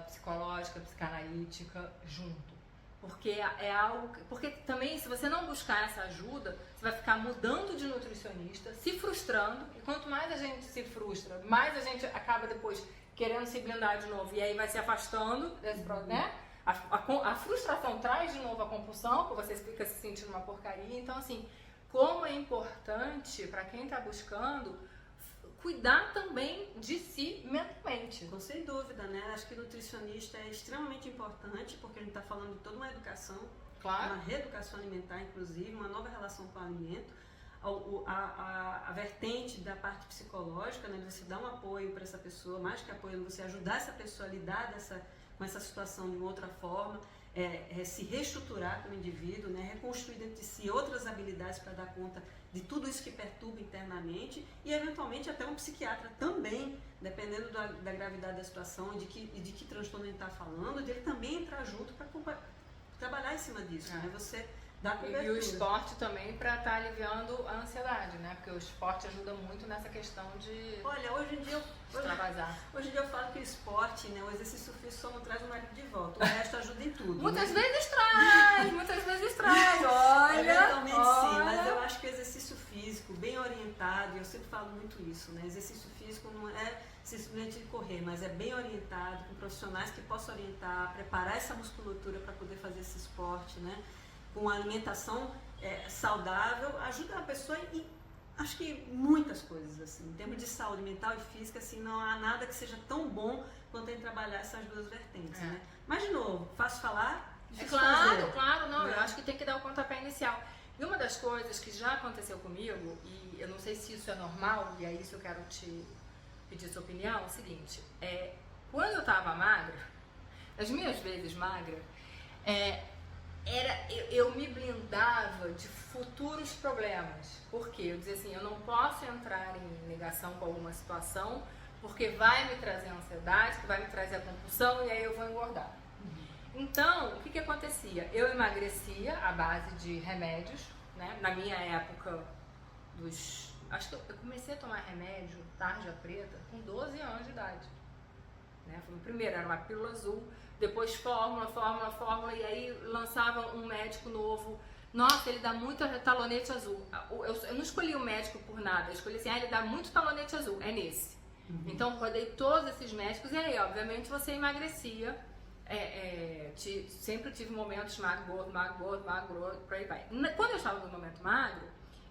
psicológica, psicanalítica junto. Porque é algo. Porque também, se você não buscar essa ajuda, você vai ficar mudando de nutricionista, se frustrando, e quanto mais a gente se frustra, mais a gente acaba depois querendo se blindar de novo, e aí vai se afastando desse né? A frustração traz de novo a compulsão, porque você fica se sentindo uma porcaria. Então, assim, como é importante para quem está buscando cuidar também de si mentalmente.
Sem dúvida, né? Acho que nutricionista é extremamente importante, porque a gente está falando de toda uma educação,
claro,
uma reeducação alimentar, inclusive, uma nova relação com o alimento, a vertente da parte psicológica, né? Você dar um apoio para essa pessoa, mais que apoio, você ajudar essa pessoa a lidar com essa situação de uma outra forma, se reestruturar como indivíduo, né? Reconstruir dentro de si outras habilidades para dar conta de tudo isso que perturba internamente, e eventualmente até um psiquiatra também, dependendo da gravidade da situação e de que transtorno ele está falando, de ele também entrar junto para trabalhar em cima disso, né? Você dá cobertura.
E o esporte também para estar aliviando a ansiedade, né? Porque o esporte ajuda muito nessa questão de...
Olha, hoje em dia
Hoje
em dia eu falo que o esporte, né, o exercício físico só não traz o marido de volta, o resto ajuda em tudo.
Muitas
né?
vezes traz, olha!
Eventualmente sim,
olha.
mas eu acho que o exercício físico, bem orientado, e eu sempre falo muito isso, né? Exercício físico não é simplesmente correr, mas é bem orientado, com profissionais que possam orientar, preparar essa musculatura para poder fazer esse esporte, né? Com alimentação saudável, ajuda a pessoa em acho que muitas coisas, assim, em termos de saúde mental e física, assim, não há nada que seja tão bom quanto em trabalhar essas duas vertentes, né? Mas, de novo, fácil falar, difícil fazer.
Claro, não, eu acho que tem que dar o pontapé inicial. E uma das coisas que já aconteceu comigo, e eu não sei se isso é normal, e é isso que eu quero te pedir sua opinião, é o seguinte, quando eu tava magra, as minhas vezes magra, eu me blindava de futuros problemas. Por quê? Eu dizia assim, eu não posso entrar em negação com alguma situação, porque vai me trazer ansiedade, que vai me trazer a compulsão, e aí eu vou engordar. Então, o que acontecia? Eu emagrecia à base de remédios, né? Na minha época, acho que eu comecei a tomar remédio, tarja preta, com 12 anos de idade. Né? Foi o primeiro, era uma pílula azul, depois fórmula, e aí lançava um médico novo. Nossa, ele dá muito talonete azul. Eu não escolhi o médico por nada, eu escolhi assim, ele dá muito talonete azul, é nesse. Então, rodei todos esses médicos, e aí, obviamente, você emagrecia. Sempre tive momentos magro, gordo, por aí vai. Quando eu estava no momento magro,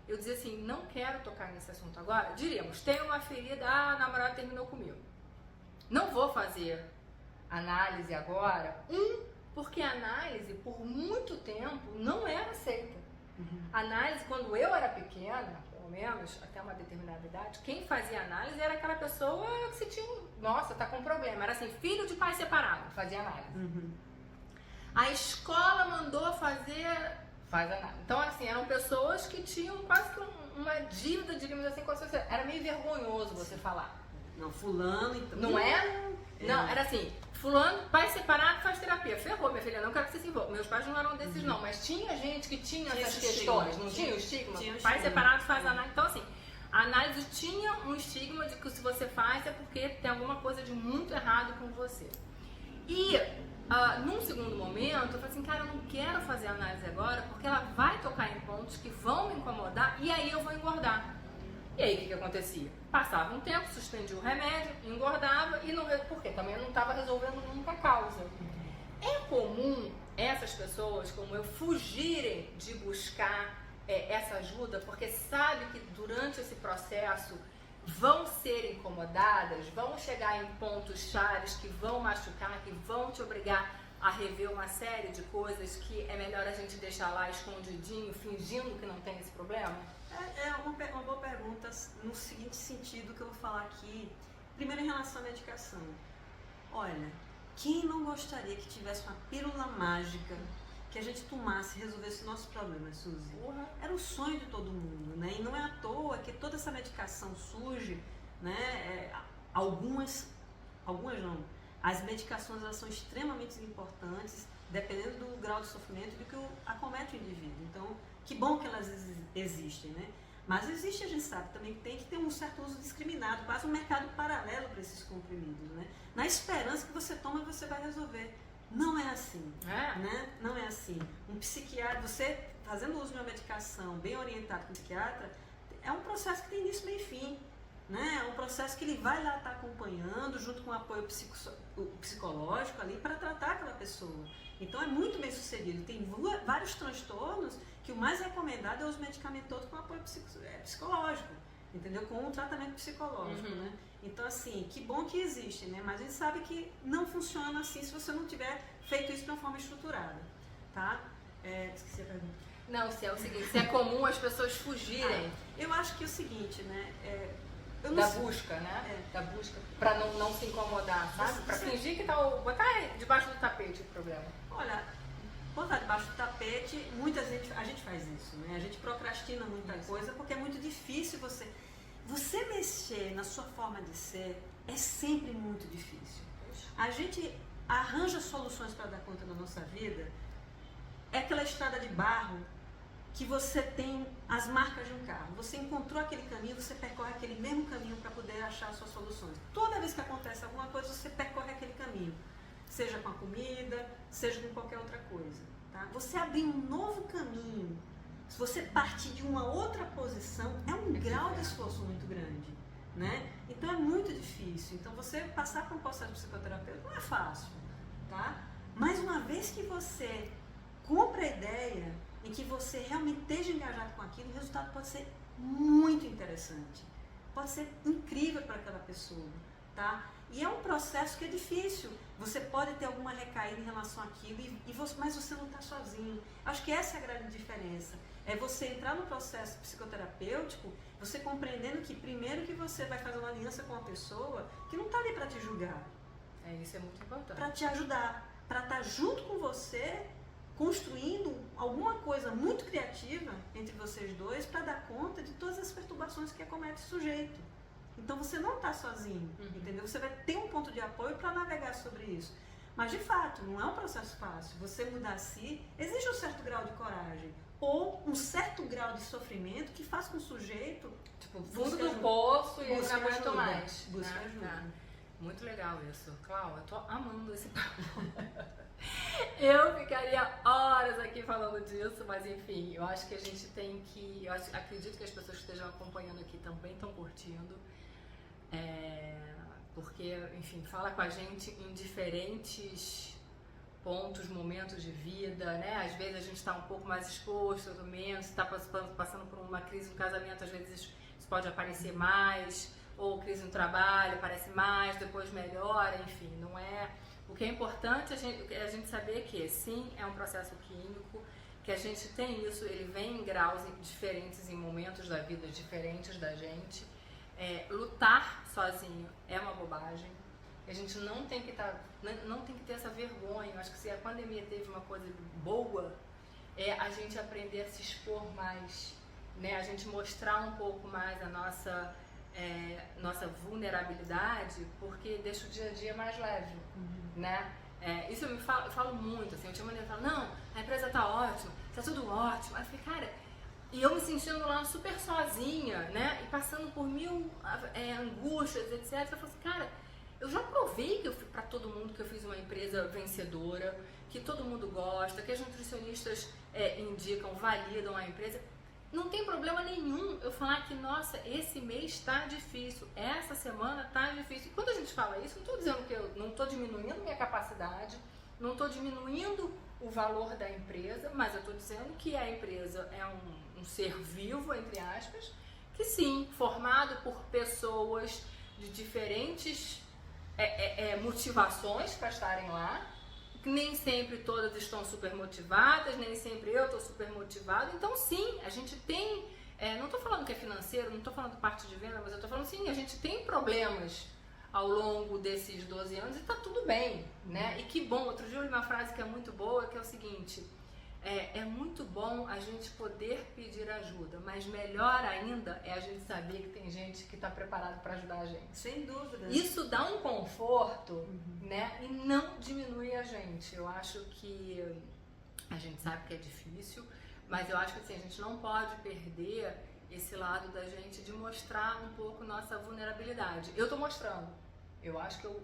eu dizia assim, não quero tocar nesse assunto agora. Diríamos, tenho uma ferida, a namorada terminou comigo. Não vou fazer análise agora. Porque a análise, por muito tempo, não era aceita. A análise, quando eu era pequena, pelo menos, até uma determinada idade, quem fazia análise era aquela pessoa que se tinha, nossa, tá com problema. Era assim, filho de pai separado, fazia análise. A escola mandou faz análise. Então, assim, eram pessoas que tinham quase que uma dívida, digamos assim, com a sociedade. Era meio vergonhoso você falar.
Não, fulano, então.
Não é? Não, era assim, fulano, pai separado, faz terapia. Ferrou, minha filha, não quero que você se envolva. Meus pais não eram desses, não, mas tinha gente que tinha essas questões, não tinha o estigma? Pai separado faz análise. Então, assim, a análise tinha um estigma de que se você faz é porque tem alguma coisa de muito errado com você. E, num segundo momento, eu falei assim, cara, eu não quero fazer análise agora porque ela vai tocar em pontos que vão me incomodar e aí eu vou engordar. E aí, o que acontecia? Passava um tempo, suspendia o remédio, engordava e não... Porque também eu não estava resolvendo nunca a causa. É comum essas pessoas, como eu, fugirem de buscar essa ajuda porque sabe que durante esse processo vão ser incomodadas, vão chegar em pontos chaves que vão machucar, que vão te obrigar a rever uma série de coisas que é melhor a gente deixar lá escondidinho, fingindo que não tem esse problema?
É uma boa pergunta no seguinte sentido que eu vou falar aqui. Primeiro, em relação à medicação. Olha, quem não gostaria que tivesse uma pílula mágica que a gente tomasse e resolvesse nossos problemas, Suzy? Era o sonho de todo mundo, né? E não é à toa que toda essa medicação surge, né? Algumas não. As medicações, elas são extremamente importantes, dependendo do grau de sofrimento do que acomete o indivíduo. Então, que bom que elas existem, né? Mas existe, a gente sabe também que tem que ter um certo uso discriminado, quase um mercado paralelo para esses comprimidos, né? Na esperança que você toma e você vai resolver. Não é assim, né? Não é assim. Um psiquiatra, você fazendo uso de uma medicação bem orientado com o psiquiatra, é um processo que tem início, meio e fim, né? É um processo que ele vai lá estar acompanhando, junto com o apoio psicológico ali, para tratar aquela pessoa. Então é muito bem sucedido. Tem vários transtornos que o mais recomendado é os medicamentos com apoio psicológico, entendeu? Com um tratamento psicológico, né? Então, assim, que bom que existe, né? Mas a gente sabe que não funciona assim se você não tiver feito isso de uma forma estruturada, tá? Esqueci a pergunta.
Não, se é o seguinte, se é comum as pessoas fugirem.
Eu acho que é o seguinte, né?
Busca, né? Da busca, pra não se incomodar, sabe? Pra fingir que botar debaixo do tapete o problema.
Olha, botar debaixo do tapete, a gente faz isso, né? A gente procrastina muita coisa porque é muito difícil você mexer na sua forma de ser é sempre muito difícil. A gente arranja soluções para dar conta da nossa vida. É aquela estrada de barro que você tem as marcas de um carro. Você encontrou aquele caminho, você percorre aquele mesmo caminho para poder achar as suas soluções. Toda vez que acontece alguma coisa, você percorre aquele caminho. Seja com a comida, seja com qualquer outra coisa. Tá? Você abrir um novo caminho, se você partir de uma outra posição, é um grau de esforço muito grande, né? Então é muito difícil. Então você passar por um processo psicoterapêutico não é fácil, tá? Mas uma vez que você compra a ideia e que você realmente esteja engajado com aquilo, o resultado pode ser muito interessante. Pode ser incrível para aquela pessoa, tá? E é um processo que é difícil. Você pode ter alguma recaída em relação àquilo, mas você não está sozinho. Acho que essa é a grande diferença. É você entrar no processo psicoterapêutico, você compreendendo que primeiro que você vai fazer uma aliança com uma pessoa que não está ali para te julgar.
Isso é muito importante.
Para te ajudar, para estar junto com você, construindo alguma coisa muito criativa entre vocês dois para dar conta de todas as perturbações que acomete o sujeito. Então você não está sozinho, entendeu? Você vai ter um ponto de apoio para navegar sobre isso. Mas de fato, não é um processo fácil. Você mudar a si, exige um certo grau de coragem ou um certo grau de sofrimento que faz com o sujeito...
Tipo, fundo do poço e eu não aguento mais.
Busca ajuda.
Muito legal isso. Cláudia, eu tô amando esse papo. Eu ficaria horas aqui falando disso, mas enfim, eu acho que a gente tem que... acredito que as pessoas que estejam acompanhando aqui também estão curtindo. Porque, enfim, fala com a gente em diferentes pontos, momentos de vida, né? Às vezes a gente está um pouco mais exposto, outro menos, está passando por uma crise no casamento, às vezes isso pode aparecer mais, ou crise no trabalho, aparece mais, depois melhora, enfim, não é... O que é importante é a gente saber que, sim, é um processo químico, que a gente tem isso, ele vem em graus diferentes, em momentos da vida diferentes da gente. Lutar sozinho é uma bobagem. A gente não tem que ter essa vergonha. Eu acho que se a pandemia teve uma coisa boa, é a gente aprender a se expor mais, né? A gente mostrar um pouco mais a nossa vulnerabilidade, porque deixa o dia a dia mais leve, né? Isso eu falo muito, assim, eu tinha maneira de falar, não, a empresa tá ótima, tá tudo ótimo. Aí eu falei, cara, e eu me sentindo lá super sozinha, né? E passando por mil angústias, etc. Eu falei assim, cara, eu já provei pra todo mundo que eu fiz uma empresa vencedora, que todo mundo gosta, que as nutricionistas indicam, validam a empresa. Não tem problema nenhum eu falar que, nossa, esse mês tá difícil, essa semana tá difícil. E quando a gente fala isso, não estou dizendo que eu não estou diminuindo minha capacidade, não estou diminuindo o valor da empresa, mas eu estou dizendo que a empresa é um ser vivo, entre aspas, que sim, formado por pessoas de diferentes motivações para estarem lá. Nem sempre todas estão super motivadas, nem sempre eu estou super motivado. Então, sim, a gente tem... não estou falando que é financeiro, não estou falando parte de venda, mas eu estou falando, sim, a gente tem problemas ao longo desses 12 anos e está tudo bem, né? E que bom, outro dia eu li uma frase que é muito boa, que é o seguinte... É muito bom a gente poder pedir ajuda, mas melhor ainda é a gente saber que tem gente que está preparado para ajudar a gente.
Sem dúvida.
Isso dá um conforto, né? E não diminui a gente. Eu acho que a gente sabe que é difícil, mas eu acho que assim, a gente não pode perder esse lado da gente de mostrar um pouco nossa vulnerabilidade. Eu tô mostrando. Eu acho que eu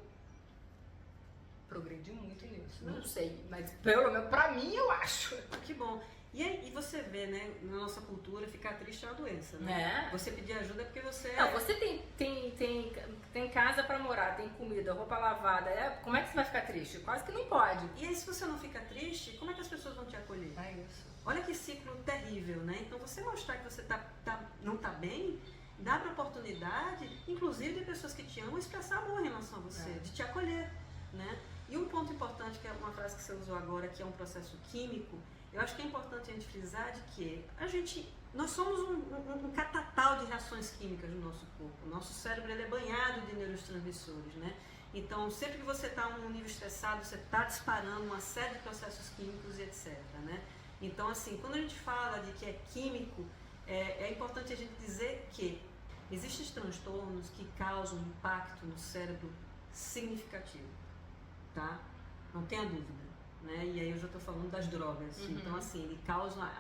progredi muito nisso. Não sei, mas pelo menos pra mim eu acho.
Que bom. E você vê, né, na nossa cultura, ficar triste é uma doença, né? Você pedir ajuda é porque você...
Não, você tem casa pra morar, tem comida, roupa lavada, como é que você vai ficar triste? Quase que não pode.
E aí, se você não fica triste, como é que as pessoas vão te acolher?
É isso.
Olha que ciclo terrível, né? Então, você mostrar que você não tá bem, dá a oportunidade, inclusive de pessoas que te amam, expressar amor em relação a você, de te acolher, né? E um ponto importante, que é uma frase que você usou agora, que é um processo químico, eu acho que é importante a gente frisar de que nós somos um catatal de reações químicas no nosso corpo. O nosso cérebro ele é banhado de neurotransmissores, né? Então, sempre que você está num nível estressado, você está disparando uma série de processos químicos e etc, né? Então, assim, quando a gente fala de que é químico, é importante a gente dizer que existem transtornos que causam impacto no cérebro significativo, tá? Não tenha dúvida. Né? E aí eu já estou falando das drogas. Então, assim, ele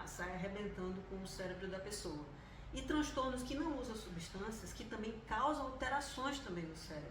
sai arrebentando com o cérebro da pessoa. E transtornos que não usam substâncias, que também causam alterações também no cérebro.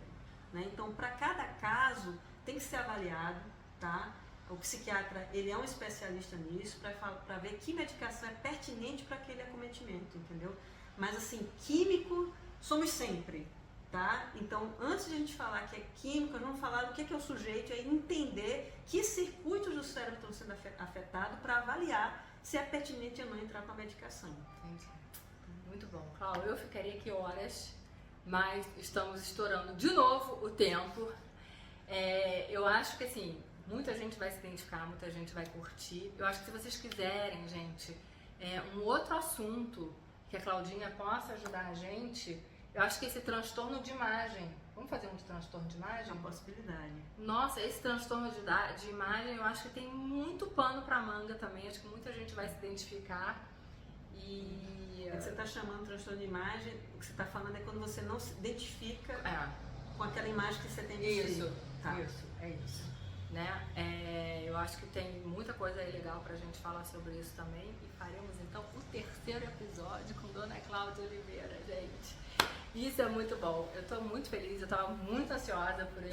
Né? Então, para cada caso, tem que ser avaliado, tá? O psiquiatra, ele é um especialista nisso, para ver que medicação é pertinente para aquele acometimento, entendeu? Mas, assim, químico, somos sempre. Tá? Então, antes de a gente falar que é químico, nós vamos falar do que é o sujeito e entender que circuitos do cérebro estão sendo afetados para avaliar se é pertinente ou não entrar com a medicação.
Entendi. Muito bom. Cláudia, eu ficaria aqui horas, mas estamos estourando de novo o tempo. Eu acho que assim, muita gente vai se identificar, muita gente vai curtir. Eu acho que se vocês quiserem, gente, um outro assunto que a Claudinha possa ajudar a gente... Eu acho que esse transtorno de imagem, vamos fazer um de transtorno de imagem?
É uma possibilidade.
Nossa, esse transtorno de imagem, eu acho que tem muito pano pra manga também, acho que muita gente vai se identificar. E...
Você está chamando transtorno de imagem, o que você está falando é quando você não se identifica com aquela imagem que você tem de
Isso,
tá.
Isso, é isso. Né? Eu acho que tem muita coisa aí legal pra gente falar sobre isso também. E faremos então o terceiro episódio com Dona Cláudia Oliveira, gente. Isso é muito bom. Eu estou muito feliz, eu estava muito ansiosa por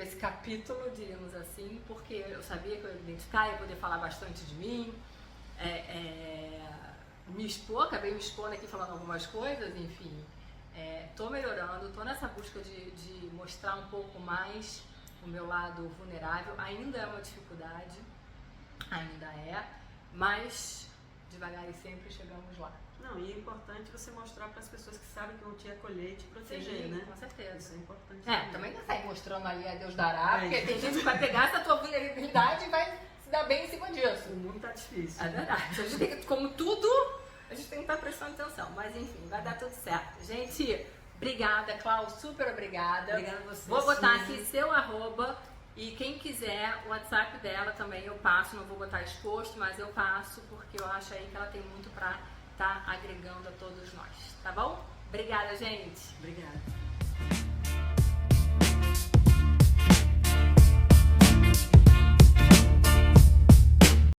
esse capítulo, diríamos assim, porque eu sabia que eu ia me identificar, ia poder falar bastante de mim, me expor, acabei me expondo aqui falando algumas coisas, enfim. Estou melhorando, estou nessa busca de mostrar um pouco mais o meu lado vulnerável. Ainda é uma dificuldade, ainda é, mas devagar e sempre chegamos lá.
Não, e é importante você mostrar para as pessoas que sabem que vão te acolher e te proteger,
Sim,
né?
com certeza.
Isso é importante.
Também não sai mostrando ali a Deus dará, porque
É.
tem gente que vai pegar essa tua vulnerabilidade e vai se dar bem em cima disso.
O mundo tá difícil.
É verdade. A gente tem que, como tudo, a gente tem que estar prestando atenção. Mas enfim, vai dar tudo certo. Gente, obrigada, Clau, super obrigada.
Obrigada a você.
Vou botar
Suzy.
aqui seu arroba e quem quiser, o WhatsApp dela também eu passo, não vou botar exposto, mas eu passo porque eu acho aí que ela tem muito pra estar agregando a todos nós, tá bom? Obrigada, gente.
Obrigada.